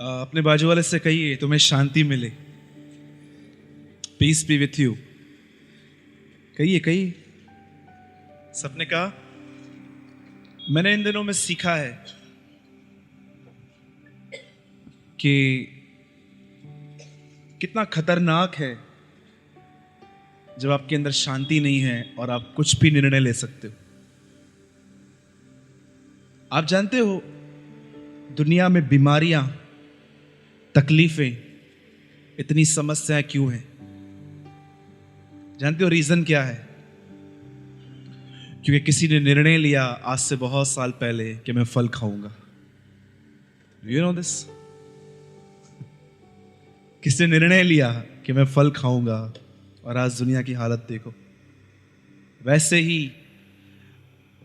अपने बाजू वाले से कहिए तुम्हें शांति मिले, पीस बी विथ यू। कहिए कहिए। सबने कहा। मैंने इन दिनों में सीखा है कि कितना खतरनाक है जब आपके अंदर शांति नहीं है और आप कुछ भी निर्णय ले सकते हो। आप जानते हो दुनिया में बीमारियां, तकलीफें, इतनी समस्याएं क्यों हैं? जानते हो रीजन क्या है? क्योंकि किसी ने निर्णय लिया आज से बहुत साल पहले कि मैं फल खाऊंगा। You know this? किसी ने निर्णय लिया कि मैं फल खाऊंगा और आज दुनिया की हालत देखो। वैसे ही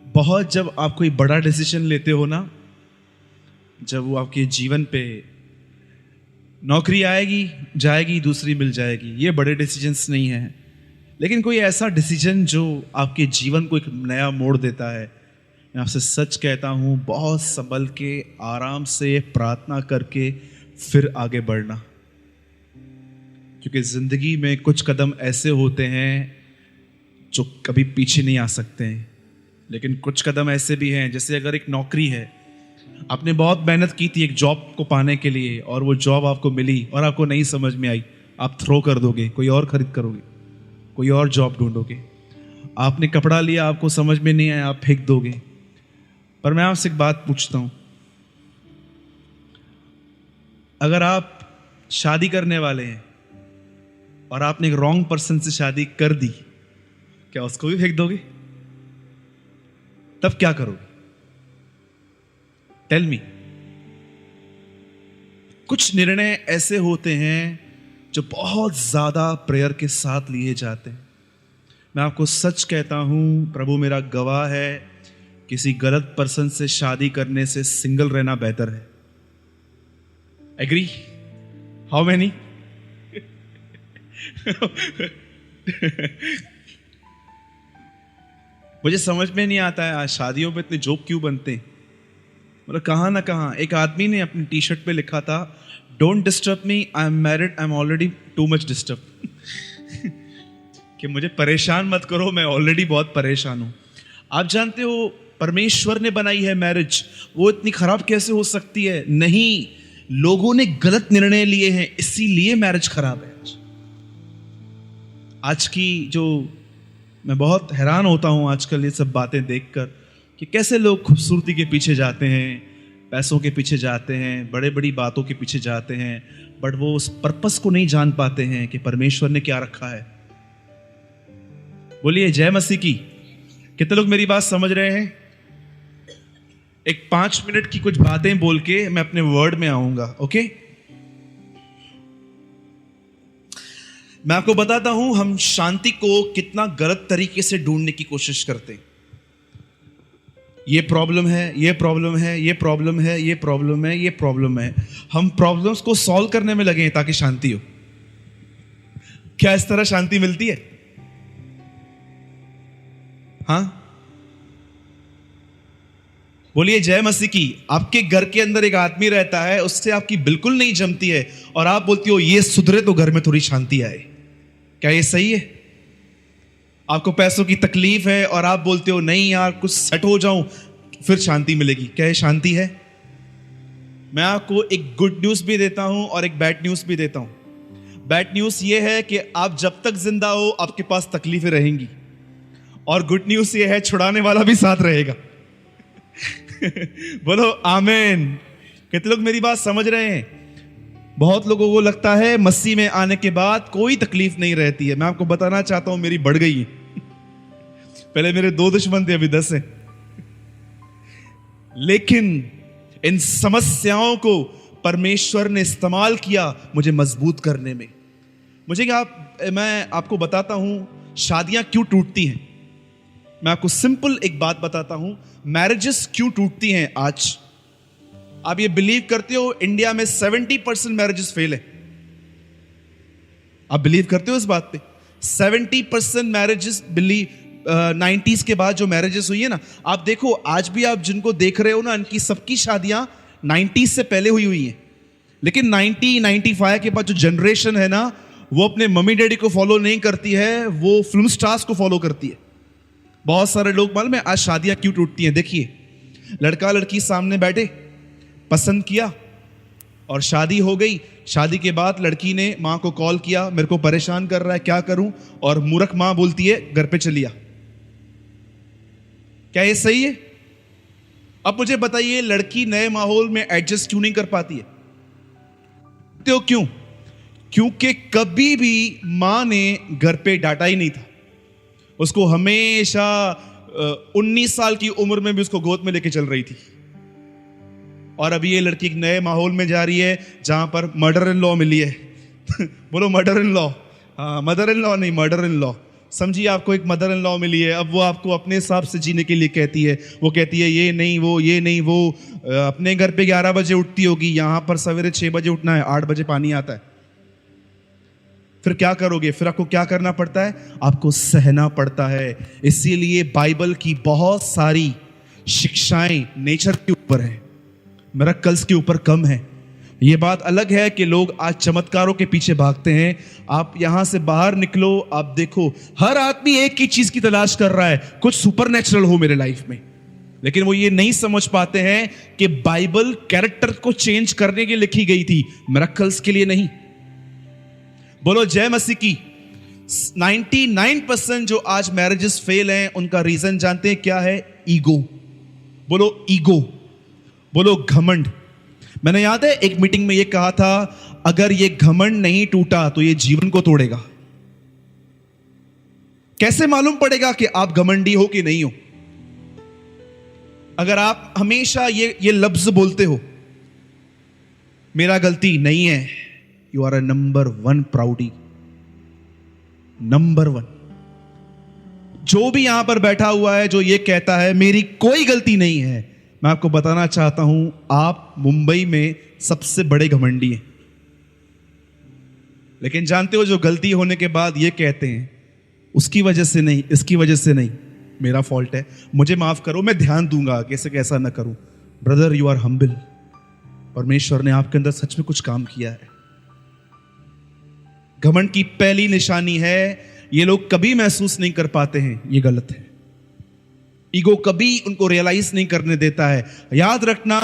बहुत जब आप कोई बड़ा डिसीजन लेते हो ना, जब वो आपके जीवन पे नौकरी आएगी जाएगी, दूसरी मिल जाएगी, ये बड़े डिसीजंस नहीं हैं, लेकिन कोई ऐसा डिसीजन जो आपके जीवन को एक नया मोड़ देता है, मैं आपसे सच कहता हूँ, बहुत संभल के, आराम से, प्रार्थना करके फिर आगे बढ़ना। क्योंकि जिंदगी में कुछ कदम ऐसे होते हैं जो कभी पीछे नहीं आ सकते हैं, लेकिन कुछ कदम ऐसे भी हैं, जैसे अगर एक नौकरी है, आपने बहुत मेहनत की थी एक जॉब को पाने के लिए और वो जॉब आपको मिली और आपको नहीं समझ में आई, आप थ्रो कर दोगे, कोई और खरीद करोगे, कोई और जॉब ढूंढोगे। आपने कपड़ा लिया, आपको समझ में नहीं आया, आप फेंक दोगे। पर मैं आपसे एक बात पूछता हूं, अगर आप शादी करने वाले हैं और आपने एक रॉन्ग पर्सन से शादी कर दी, क्या उसको भी फेंक दोगे? तब क्या करोगे? Tell me. कुछ निर्णय ऐसे होते हैं जो बहुत ज्यादा प्रेयर के साथ लिए जाते हैं। मैं आपको सच कहता हूं, प्रभु मेरा गवाह है, किसी गलत पर्सन से शादी करने से सिंगल रहना बेहतर है। एग्री? How many? मुझे समझ में नहीं आता है आज शादियों पे इतने जोक क्यों बनते हैं। मतलब कहाँ ना कहाँ एक आदमी ने अपनी टी शर्ट पे लिखा था, don't disturb me, I am married, I am already too much disturb. कि मुझे परेशान मत करो, मैं ऑलरेडी बहुत परेशान हूं। आप जानते हो परमेश्वर ने बनाई है मैरिज, वो इतनी खराब कैसे हो सकती है? नहीं, लोगों ने गलत निर्णय लिए हैं, इसीलिए मैरिज खराब है। आज की जो मैं बहुत हैरान होता हूं आजकल ये सब बातें देखकर कि कैसे लोग खूबसूरती के पीछे जाते हैं, पैसों के पीछे जाते हैं, बड़े बड़ी बातों के पीछे जाते हैं, बट वो उस पर्पस को नहीं जान पाते हैं कि परमेश्वर ने क्या रखा है। बोलिए जय मसीह की। कितने लोग मेरी बात समझ रहे हैं? एक 5 मिनट की कुछ बातें बोल के मैं अपने वर्ड में आऊंगा, ओके? मैं आपको बताता हूं हम शांति को कितना गलत तरीके से ढूंढने की कोशिश करते हैं। ये प्रॉब्लम है, ये प्रॉब्लम है, ये प्रॉब्लम है, ये प्रॉब्लम है, ये प्रॉब्लम है। हम प्रॉब्लम्स को सॉल्व करने में लगे हैं ताकि शांति हो। क्या इस तरह शांति मिलती है? हाँ, बोलिए जय मसीह की। आपके घर के अंदर एक आदमी रहता है, उससे आपकी बिल्कुल नहीं जमती है और आप बोलती हो ये सुधरे तो घर में थोड़ी शांति आए। क्या ये सही है? आपको पैसों की तकलीफ है और आप बोलते हो नहीं यार कुछ सेट हो जाऊं फिर शांति मिलेगी। क्या ये शांति है? मैं आपको एक गुड न्यूज भी देता हूं और एक बैड न्यूज भी देता हूं। बैड न्यूज ये है कि आप जब तक जिंदा हो आपके पास तकलीफें रहेंगी, और गुड न्यूज ये है छुड़ाने वाला भी साथ रहेगा। बोलो आमीन। कितने लोग मेरी बात समझ रहे हैं? बहुत लोगों को लगता है मसीह में आने के बाद कोई तकलीफ नहीं रहती है। मैं आपको बताना चाहता हूं मेरी बढ़ गई है। पहले मेरे 2 दुश्मन थे, अभी 10 हैं। लेकिन इन समस्याओं को परमेश्वर ने इस्तेमाल किया मुझे मजबूत करने में। मैं आपको बताता हूं शादियां क्यों टूटती हैं। मैं आपको सिंपल एक बात बताता हूं, मैरिजेस क्यों टूटती हैं आज। आप ये बिलीव करते हो इंडिया में 70% मैरिजेस फेल है? आप बिलीव करते हो इस बात पे? 70% मैरिजेस 90s के बाद जो मैरिजेस हुई है ना, आप देखो आज भी आप जिनको देख रहे हो ना, इनकी सबकी शादियां 90s से पहले हुई हैं। लेकिन 95 के बाद जो जनरेशन है ना, वो अपने मम्मी डैडी को फॉलो नहीं करती है, वो फिल्म स्टार्स को फॉलो करती है। बहुत सारे लोग मालूम है आज शादियां क्यों टूटती हैं? देखिए, लड़का लड़की सामने बैठे, पसंद किया और शादी हो गई। शादी के बाद लड़की ने माँ को कॉल किया, मेरे को परेशान कर रहा है, क्या करूं? और मूर्ख माँ बोलती है घर पे चलिया। क्या ये सही है? अब मुझे बताइए, लड़की नए माहौल में एडजस्ट क्यों नहीं कर पाती है? तो क्यों? क्योंकि कभी भी मां ने घर पे डांटा ही नहीं था उसको। हमेशा 19 साल की उम्र में भी उसको गोद में लेके चल रही थी। और अभी ये लड़की एक नए माहौल में जा रही है जहां पर मर्डर इन लॉ मिली है। बोलो मर्डर इन लॉ। हाँ, मदर इन लॉ नहीं, मर्डर इन लॉ। समझिए, आपको एक मदर इन लॉ मिली है। अब वो आपको अपने हिसाब से जीने के लिए कहती है। वो कहती है ये नहीं वो, ये नहीं वो। अपने घर पे 11 बजे उठती होगी, यहां पर सवेरे 6 बजे उठना है, 8 बजे पानी आता है। फिर क्या करोगे? फिर आपको क्या करना पड़ता है? आपको सहना पड़ता है। इसीलिए बाइबल की बहुत सारी शिक्षाएं नेचर के ऊपर है, मिरेकल्स के ऊपर कम है। ये बात अलग है कि लोग आज चमत्कारों के पीछे भागते हैं। आप यहां से बाहर निकलो, आप देखो हर आदमी एक ही चीज की तलाश कर रहा है, कुछ सुपरनेचुरल हो मेरे लाइफ में। लेकिन वो ये नहीं समझ पाते हैं कि बाइबल कैरेक्टर को चेंज करने के लिए लिखी गई थी, मिरेकल्स के लिए नहीं। बोलो जय मसीह की। 99% जो आज मैरिजेस फेल हैं उनका रीजन जानते हैं क्या है? ईगो। बोलो ईगो। बोलो घमंड। मैंने याद है एक मीटिंग में ये कहा था, अगर ये घमंड नहीं टूटा तो ये जीवन को तोड़ेगा। कैसे मालूम पड़ेगा कि आप घमंडी हो कि नहीं हो? अगर आप हमेशा ये लफ्ज बोलते हो, मेरा गलती नहीं है, you are a number 1 proud. Number 1। जो भी यहां पर बैठा हुआ है जो ये कहता है मेरी कोई गलती नहीं है, मैं आपको बताना चाहता हूं, आप मुंबई में सबसे बड़े घमंडी हैं। लेकिन जानते हो, जो गलती होने के बाद ये कहते हैं उसकी वजह से नहीं, इसकी वजह से नहीं, मेरा फॉल्ट है, मुझे माफ करो, मैं ध्यान दूंगा कैसे कैसा ना करूं। Brother, you are humble. परमेश्वर ने आपके अंदर सच में कुछ काम किया है। घमंड की पहली निशानी है, ये लोग कभी महसूस नहीं कर पाते हैं ये गलत है। ईगो कभी उनको रियलाइज नहीं करने देता है। याद रखना,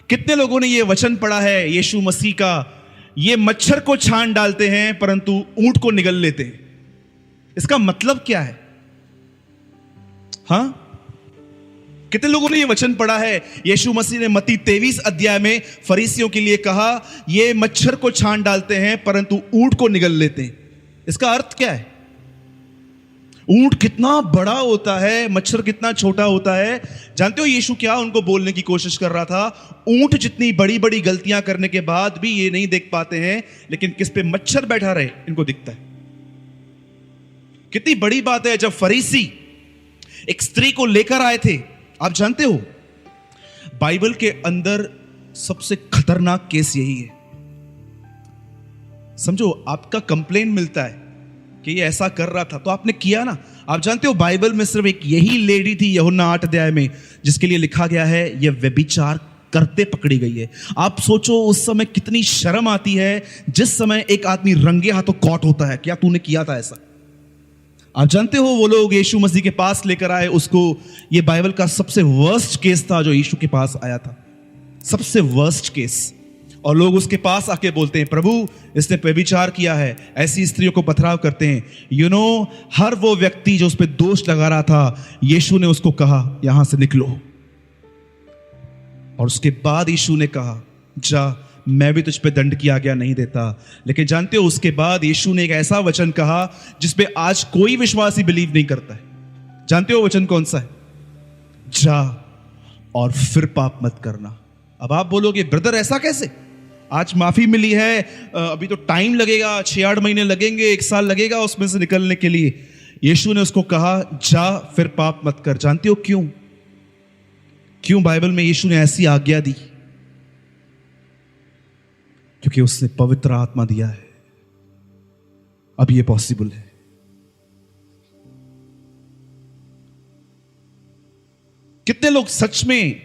कितने लोगों ने ये वचन पढ़ा है यीशु मसीह का, ये मच्छर को छान डालते हैं परंतु ऊंट को निगल लेते हैं। इसका मतलब क्या है? हां, कितने लोगों ने ये वचन पढ़ा है? यीशु मसीह ने मत्ती 23 अध्याय में फरीसियों के लिए कहा, ये मच्छर को छान डालते हैं परंतु ऊंट को निगल लेते हैं। इसका अर्थ क्या है? ऊंट कितना बड़ा होता है, मच्छर कितना छोटा होता है। जानते हो यीशु क्या उनको बोलने की कोशिश कर रहा था? ऊंट जितनी बड़ी बड़ी गलतियां करने के बाद भी ये नहीं देख पाते हैं, लेकिन किस पे मच्छर बैठा रहे इनको दिखता है। कितनी बड़ी बात है जब फरीसी एक स्त्री को लेकर आए थे। आप जानते हो बाइबल के अंदर सबसे खतरनाक केस यही है। समझो, आपका कंप्लेन मिलता है कि ये ऐसा कर रहा था तो आपने किया ना। आप जानते हो बाइबल में सिर्फ एक यही लेडी थी यूहन्ना 8 अध्याय में जिसके लिए लिखा गया है ये व्यभिचार करते पकड़ी गई है। आप सोचो उस समय कितनी शर्म आती है जिस समय एक आदमी रंगे हाथों कॉट होता है, क्या तूने किया था ऐसा? आप जानते हो वो लोग यीशु मसीह के पास लेकर आए उसको। ये बाइबल का सबसे वर्स्ट केस था जो यीशु के पास आया था, सबसे वर्स्ट केस। और लोग उसके पास आके बोलते हैं, प्रभु इसने व्यभिचार किया है। ऐसी स्त्रियों को पथराव करते हैं। हर वो व्यक्ति जो उस पर दोष लगा रहा था, यीशु ने उसको कहा यहां से निकलो। और उसके बाद यीशु ने कहा, जा, मैं भी तुझ पे दंड की आज्ञा नहीं देता। लेकिन जानते हो उसके बाद यीशु ने एक ऐसा वचन कहा जिसपे आज कोई विश्वासी बिलीव नहीं करता है। जानते हो वचन कौन सा है? जा और फिर पाप मत करना। अब आप बोलोगे, ब्रदर ऐसा कैसे? आज माफी मिली है, अभी तो टाइम लगेगा, 6-8 महीने लगेंगे, 1 साल लगेगा उसमें से निकलने के लिए। यीशु ने उसको कहा, जा फिर पाप मत कर। जानते हो क्यों? क्यों बाइबल में यीशु ने ऐसी आज्ञा दी? क्योंकि उसने पवित्र आत्मा दिया है। अब यह पॉसिबल है। कितने लोग सच में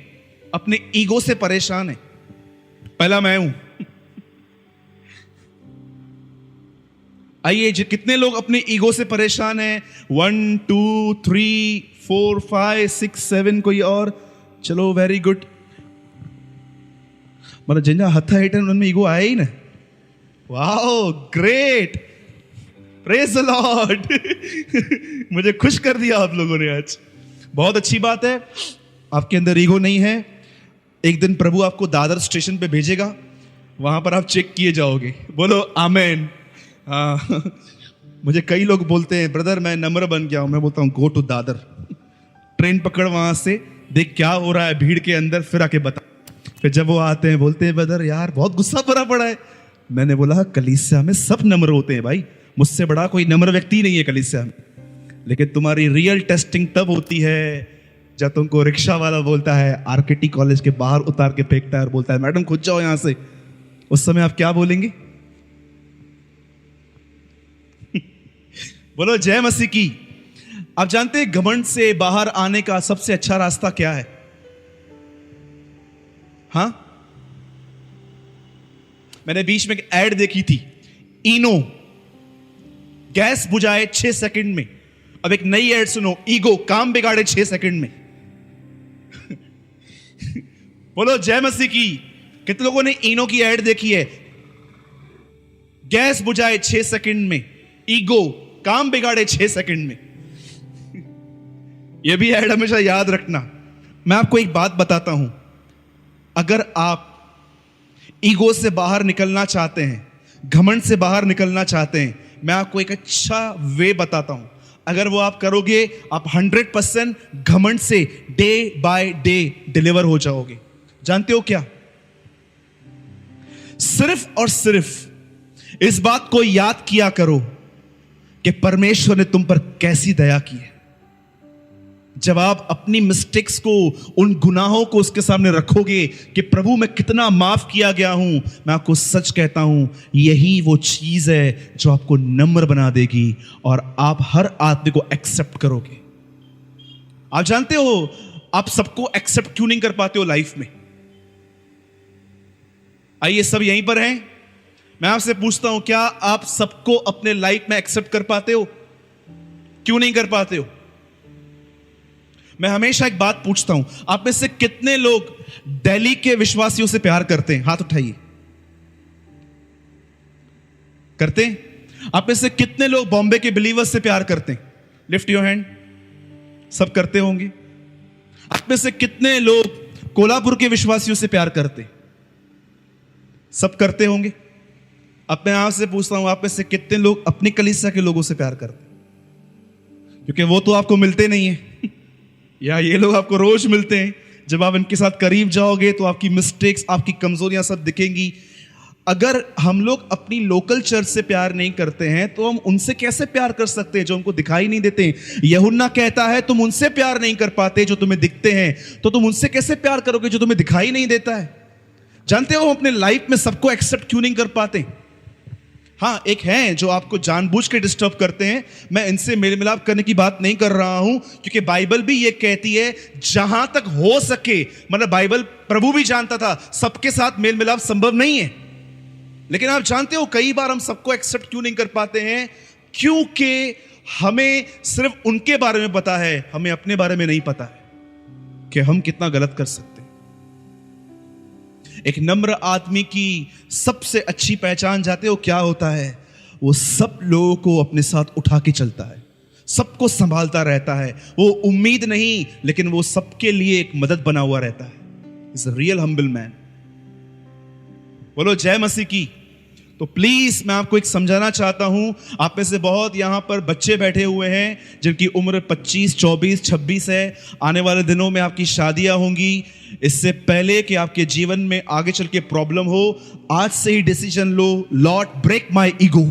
अपने ईगो से परेशान हैं? पहला मैं हूं। आइए, कितने लोग अपने ईगो से परेशान हैं? 1 2 3 4 5 6 7, कोई और? चलो, वेरी गुड। मतलब जिन्हें हथ हेठन उनमें ईगो आया ही ना। Wow, great, praise the Lord. मुझे खुश कर दिया आप लोगों ने आज। बहुत अच्छी बात है, आपके अंदर ईगो नहीं है। एक दिन प्रभु आपको दादर स्टेशन पे भेजेगा, वहां पर आप चेक किए जाओगे। बोलो आमेन। हाँ, मुझे कई लोग बोलते हैं, ब्रदर मैं नम्र बन गया हूं। मैं बोलता हूं गो टू दादर, ट्रेन पकड़, वहां से देख क्या हो रहा है भीड़ के अंदर, फिर आके बता। फिर जब वो आते हैं बोलते हैं, ब्रदर यार बहुत गुस्सा भरा पड़ा है। मैंने बोला कलीसिया में सब नम्र होते हैं भाई, मुझसे बड़ा कोई नम्र व्यक्ति नहीं है कलीसिया में। लेकिन तुम्हारी रियल टेस्टिंग तब होती है जब तुमको रिक्शा वाला बोलता है, आरकेटी कॉलेज के बाहर उतार के फेंकता है और बोलता है मैडम खुद जाओ यहां से। उस समय आप क्या बोलेंगे? बोलो जय मसीह की। आप जानते हैं घमंड से बाहर आने का सबसे अच्छा रास्ता क्या है? हाँ, मैंने बीच में एक एड देखी थी, इनो गैस बुझाए 6 सेकंड में। अब एक नई एड सुनो, ईगो काम बिगाड़े 6 सेकंड में। बोलो जय मसीह की। कितने लोगों ने इनो की एड देखी है? गैस बुझाए 6 सेकंड में, ईगो काम बिगाड़े 6 सेकंड में। यह भी एड हमेशा याद रखना। मैं आपको एक बात बताता हूं, अगर आप ईगो से बाहर निकलना चाहते हैं, घमंड से बाहर निकलना चाहते हैं, मैं आपको एक अच्छा वे बताता हूं। अगर वो आप करोगे, आप 100% घमंड से डे बाय डे डिलीवर हो जाओगे। जानते हो क्या? सिर्फ और सिर्फ इस बात को याद किया करो कि परमेश्वर ने तुम पर कैसी दया की है। जब आप अपनी मिस्टेक्स को, उन गुनाहों को उसके सामने रखोगे कि प्रभु मैं कितना माफ किया गया हूं, मैं आपको सच कहता हूं, यही वो चीज है जो आपको नम्र बना देगी और आप हर आदमी को एक्सेप्ट करोगे। आप जानते हो आप सबको एक्सेप्ट क्यों नहीं कर पाते हो लाइफ में? आइए, सब यहीं पर हैं, मैं आपसे पूछता हूं, क्या आप सबको अपने लाइफ में एक्सेप्ट कर पाते हो? क्यों नहीं कर पाते हो? मैं हमेशा एक बात पूछता हूं, आप में से कितने लोग दिल्ली के विश्वासियों से प्यार करते हैं? हाथ उठाइए। करते हैं? आप में से कितने लोग बॉम्बे के बिलीवर्स से प्यार करते हैं? Lift your hand. सब करते होंगे। आप में से कितने लोग कोल्हापुर के विश्वासियों से प्यार करते हैं? सब करते होंगे। अब मैं आपसे पूछता हूं, आप में से कितने लोग अपनी कलीसिया के लोगों से प्यार करते हैं? क्योंकि वो तो आपको मिलते नहीं है या ये लोग आपको रोज मिलते हैं। जब आप इनके साथ करीब जाओगे तो आपकी मिस्टेक्स, आपकी कमजोरियां सब दिखेंगी। अगर हम लोग अपनी लोकल चर्च से प्यार नहीं करते हैं तो हम उनसे कैसे प्यार कर सकते हैं जो हमको दिखाई नहीं देते? यूहन्ना कहता है तुम उनसे प्यार नहीं कर पाते जो तुम्हें दिखते हैं, तो तुम उनसे कैसे प्यार करोगे जो तुम्हें दिखाई नहीं देता है? जानते हो अपने लाइफ में सबको एक्सेप्ट क्यों नहीं कर पाते? हाँ, एक है जो आपको जानबूझ के डिस्टर्ब करते हैं। मैं इनसे मेल मिलाप करने की बात नहीं कर रहा हूं, क्योंकि बाइबल भी ये कहती है जहां तक हो सके, मतलब बाइबल, प्रभु भी जानता था सबके साथ मेल मिलाप संभव नहीं है। लेकिन आप जानते हो कई बार हम सबको एक्सेप्ट क्यों नहीं कर पाते हैं? क्योंकि हमें सिर्फ उनके बारे में पता है, हमें अपने बारे में नहीं पता है कि हम कितना गलत कर सकते हैं। एक नम्र आदमी की सबसे अच्छी पहचान जानते हो क्या होता है? वो सब लोगों को अपने साथ उठा के चलता है, सबको संभालता रहता है। वो उम्मीद नहीं, लेकिन वो सबके लिए एक मदद बना हुआ रहता है। Is a real humble man. बोलो जय मसीह की। तो प्लीज मैं आपको एक समझाना चाहता हूं, आप में से बहुत यहां पर बच्चे बैठे हुए हैं जिनकी उम्र 25, 24, 26 है। आने वाले दिनों में आपकी शादियां होंगी। इससे पहले कि आपके जीवन में आगे चल के प्रॉब्लम हो, आज से ही डिसीजन लो, लॉर्ड ब्रेक माय ईगो,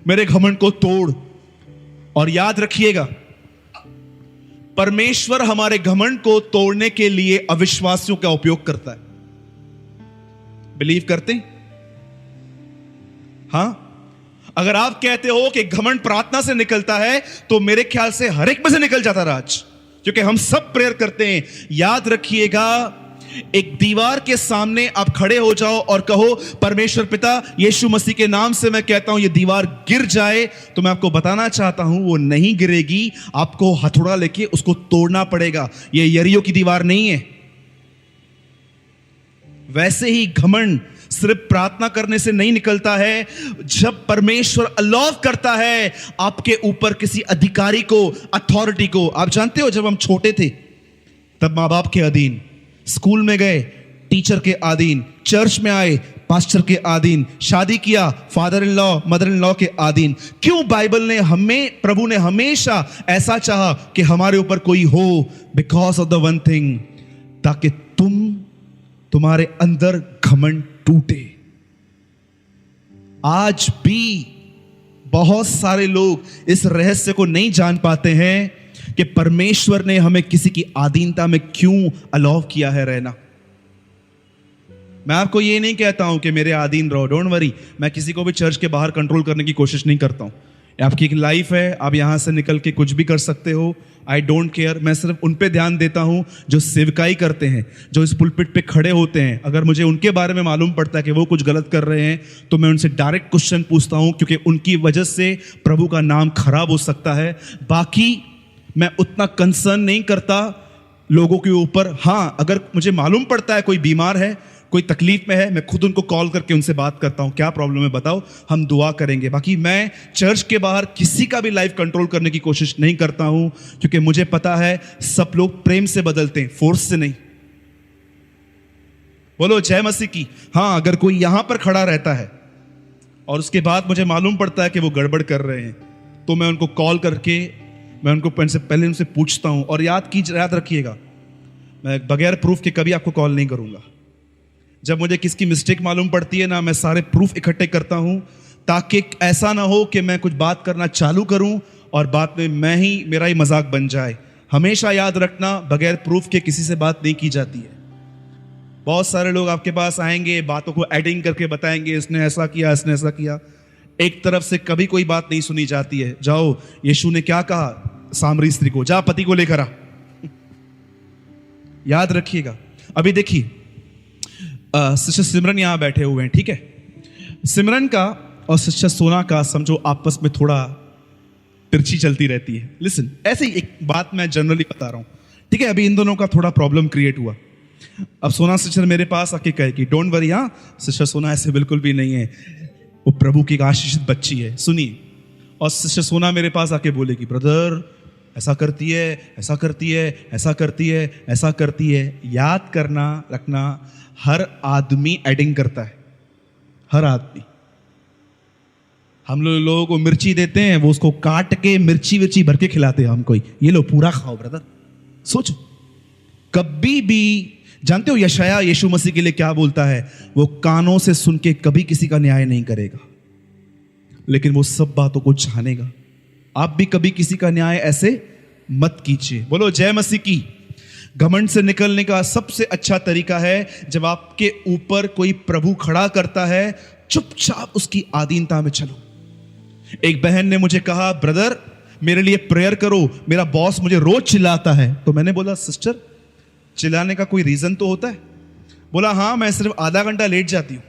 मेरे घमंड को तोड़। और याद रखिएगा, परमेश्वर हमारे घमंड को तोड़ने के लिए अविश्वासियों का उपयोग करता है। बिलीव करते हैं? हां, अगर आप कहते हो कि घमंड प्रार्थना से निकलता है, तो मेरे ख्याल से हर एक में से निकल जाता राज, क्योंकि हम सब प्रेयर करते हैं। याद रखिएगा, एक दीवार के सामने आप खड़े हो जाओ और कहो, परमेश्वर पिता, यीशु मसीह के नाम से मैं कहता हूं ये दीवार गिर जाए, तो मैं आपको बताना चाहता हूं वो नहीं गिरेगी। आपको हथौड़ा लेके उसको तोड़ना पड़ेगा। ये यरीहो की दीवार नहीं है। वैसे ही घमंड सिर्फ प्रार्थना करने से नहीं निकलता है। जब परमेश्वर अलाउ करता है आपके ऊपर किसी अधिकारी को, अथॉरिटी को, आप जानते हो जब हम छोटे थे तब माँ बाप के अधीन, स्कूल में गए टीचर के अधीन, चर्च में आए पास्टर के अधीन, शादी किया father in law mother in law के अधीन। क्यों बाइबल ने हमें, प्रभु ने हमेशा ऐसा चाहा कि हमारे ऊपर कोई हो? Because of the one thing, ताकि तुम्हारे अंदर घमंड टूटे। आज भी बहुत सारे लोग इस रहस्य को नहीं जान पाते हैं कि परमेश्वर ने हमें किसी की अधीनता में क्यों अलाउ किया है रहना। मैं आपको ये नहीं कहता हूं कि मेरे अधीन रहो, डोंट वरी। मैं किसी को भी चर्च के बाहर कंट्रोल करने की कोशिश नहीं करता हूं। आपकी एक लाइफ है, आप यहां से निकल के कुछ भी कर सकते हो, आई डोंट केयर। मैं सिर्फ उन पे ध्यान देता हूं जो सेवकाई करते हैं, जो इस पुलपिट पे खड़े होते हैं। अगर मुझे उनके बारे में मालूम पड़ता है कि वो कुछ गलत कर रहे हैं तो मैं उनसे डायरेक्ट क्वेश्चन पूछता हूं, क्योंकि उनकी वजह से प्रभु का नाम खराब हो सकता है। बाकी मैं उतना कंसर्न नहीं करता लोगों के ऊपर। हाँ, अगर मुझे मालूम पड़ता है कोई बीमार है, कोई तकलीफ में है, मैं खुद उनको कॉल करके उनसे बात करता हूं, क्या प्रॉब्लम है बताओ, हम दुआ करेंगे। बाकी मैं चर्च के बाहर किसी का भी लाइफ कंट्रोल करने की कोशिश नहीं करता हूं, क्योंकि मुझे पता है सब लोग प्रेम से बदलते हैं, फोर्स से नहीं। बोलो जय मसीह की। हाँ, अगर कोई यहां पर खड़ा रहता है और उसके बाद मुझे मालूम पड़ता है कि वो गड़बड़ कर रहे हैं, तो मैं उनको कॉल करके मैं उनको पहले उनसे पूछता हूं। और याद रखिएगा, मैं बगैर प्रूफ के कभी आपको कॉल नहीं करूंगा। जब मुझे किसकी मिस्टेक मालूम पड़ती है ना, मैं सारे प्रूफ इकट्ठे करता हूं, ताकि ऐसा ना हो कि मैं कुछ बात करना चालू करूं और बाद में मेरा ही मजाक बन जाए। हमेशा याद रखना, बगैर प्रूफ के किसी से बात नहीं की जाती है। बहुत सारे लोग आपके पास आएंगे, बातों को एडिंग करके बताएंगे, इसने ऐसा किया, इसने ऐसा किया। एक तरफ से कभी कोई बात नहीं सुनी जाती है। जाओ, यीशु ने क्या कहा सामरी स्त्री को, जा पति को लेकर आ। याद रखिएगा। अभी देखिए, सिस्टर सिमरन यहां बैठे हुए हैं, ठीक है। सिमरन का और सिस्टर सोना का समझो आपस में थोड़ा तिरछी चलती रहती है। लिसन, ऐसे ही एक बात मैं जनरली बता रहा हूं, ठीक है। अभी इन दोनों का थोड़ा प्रॉब्लम क्रिएट हुआ। अब सोना सिस्टर मेरे पास आके कहेगी, डोंट वरी, हाँ सिस्टर सोना ऐसे बिल्कुल भी नहीं है, वो प्रभु की आशीषित बच्ची है, सुनिए। और सिस्टर सोना मेरे पास आके बोलेगी, ब्रदर ऐसा करती है, ऐसा करती है, ऐसा करती है, ऐसा करती है। याद करना रखना, हर आदमी एडिंग करता है, हर आदमी। हम लोगों को मिर्ची देते हैं, वो उसको काट के मिर्ची भर के खिलाते हैं हमको, ये लो पूरा खाओ ब्रदर। सोचो, कभी भी जानते हो यशाया यीशु मसीह के लिए क्या बोलता है? वो कानों से सुन के कभी किसी का न्याय नहीं करेगा, लेकिन वो सब बातों को जानेगा। आप भी कभी किसी का न्याय ऐसे मत कीजिए। बोलो जय मसीह की। घमंड से निकलने का सबसे अच्छा तरीका है, जब आपके ऊपर कोई प्रभु खड़ा करता है, चुपचाप उसकी अधीनता में चलो। एक बहन ने मुझे कहा, ब्रदर मेरे लिए प्रेयर करो, मेरा बॉस मुझे रोज चिल्लाता है। तो मैंने बोला, सिस्टर चिल्लाने का कोई रीजन तो होता है? बोला हाँ, मैं सिर्फ आधा घंटा लेट जाती हूं।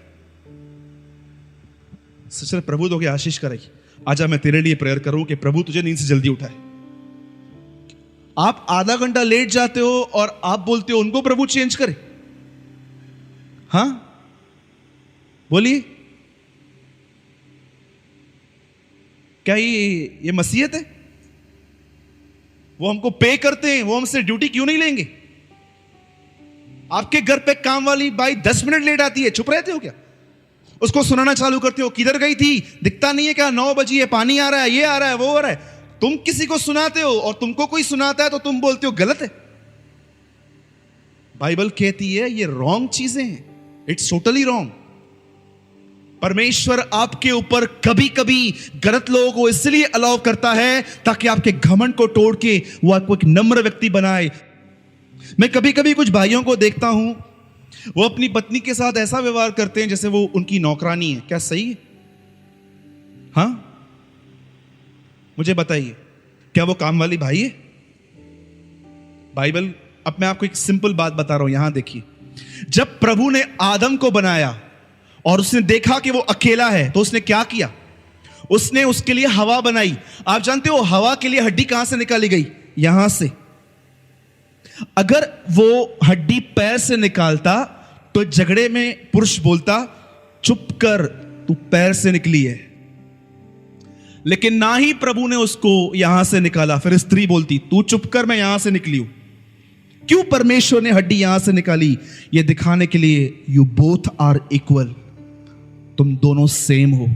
सिस्टर प्रभु तो क्या आशीष करेगी, आजा मैं तेरे लिए प्रेयर करूं कि प्रभु तुझे नींद से जल्दी उठाए। आप आधा घंटा लेट जाते हो और आप बोलते हो उनको प्रभु चेंज करे। हां बोलिए, क्या ये मसीहत है? वो हमको पे करते हैं, वो हमसे ड्यूटी क्यों नहीं लेंगे? आपके घर पे काम वाली बाई 10 मिनट लेट आती है, चुप रहते हो क्या? उसको सुनाना चालू करते हो, किधर गई थी, दिखता नहीं है क्या, 9 बजी है, पानी आ रहा है, ये आ रहा है, वो हो रहा है। तुम किसी को सुनाते हो और तुमको कोई सुनाता है तो तुम बोलते हो गलत है। बाइबल कहती है ये रॉन्ग चीजें हैं, इट्स टोटली रॉन्ग। परमेश्वर आपके ऊपर कभी कभी गलत लोगों को इसलिए अलाउ करता है ताकि आपके घमंड को तोड़ के वो आपको एक नम्र व्यक्ति बनाए। मैं कभी कभी कुछ भाइयों को देखता हूं, वो अपनी पत्नी के साथ ऐसा व्यवहार करते हैं जैसे वो उनकी नौकरानी है। क्या सही है? हां मुझे बताइए, क्या वो काम वाली भाई है? बाइबल, अब मैं आपको एक सिंपल बात बता रहा हूं, यहां देखिए। जब प्रभु ने आदम को बनाया और उसने देखा कि वो अकेला है, तो उसने क्या किया? उसने उसके लिए हवा बनाई। आप जानते हो हवा के लिए हड्डी कहां से निकाली गई? यहां से। अगर वो हड्डी पैर से निकालता तो झगड़े में पुरुष बोलता, चुप कर, तू पैर से निकली है। लेकिन ना ही प्रभु ने उसको यहां से निकाला, फिर स्त्री बोलती, तू चुप कर, मैं यहां से निकली हूं। क्यों परमेश्वर ने हड्डी यहां से निकाली? यह दिखाने के लिए, यू बोथ आर इक्वल, तुम दोनों सेम हो।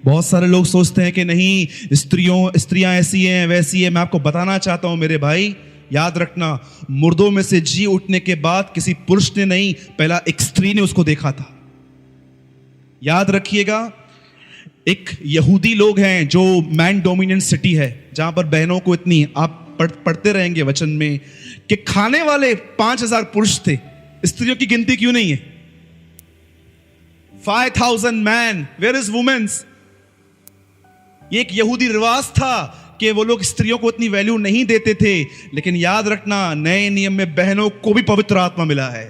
बहुत सारे लोग सोचते हैं कि नहीं, स्त्रियां ऐसी हैं वैसी है। मैं आपको बताना चाहता हूं मेरे भाई, याद रखना, मुर्दों में से जी उठने के बाद किसी पुरुष ने नहीं, पहला एक स्त्री ने उसको देखा था। याद रखिएगा, एक यहूदी लोग हैं जो मैन डोमिनेंट सिटी है, जहां पर बहनों को इतनी, आप पढ़ते रहेंगे वचन में कि खाने वाले 5000 पुरुष थे, स्त्रियों की गिनती क्यों नहीं है? 5000 मैन, वेयर इज वुमेन्स? ये एक यहूदी रिवाज था कि वो लोग स्त्रियों को इतनी वैल्यू नहीं देते थे। लेकिन याद रखना, नए नियम में बहनों को भी पवित्र आत्मा मिला है।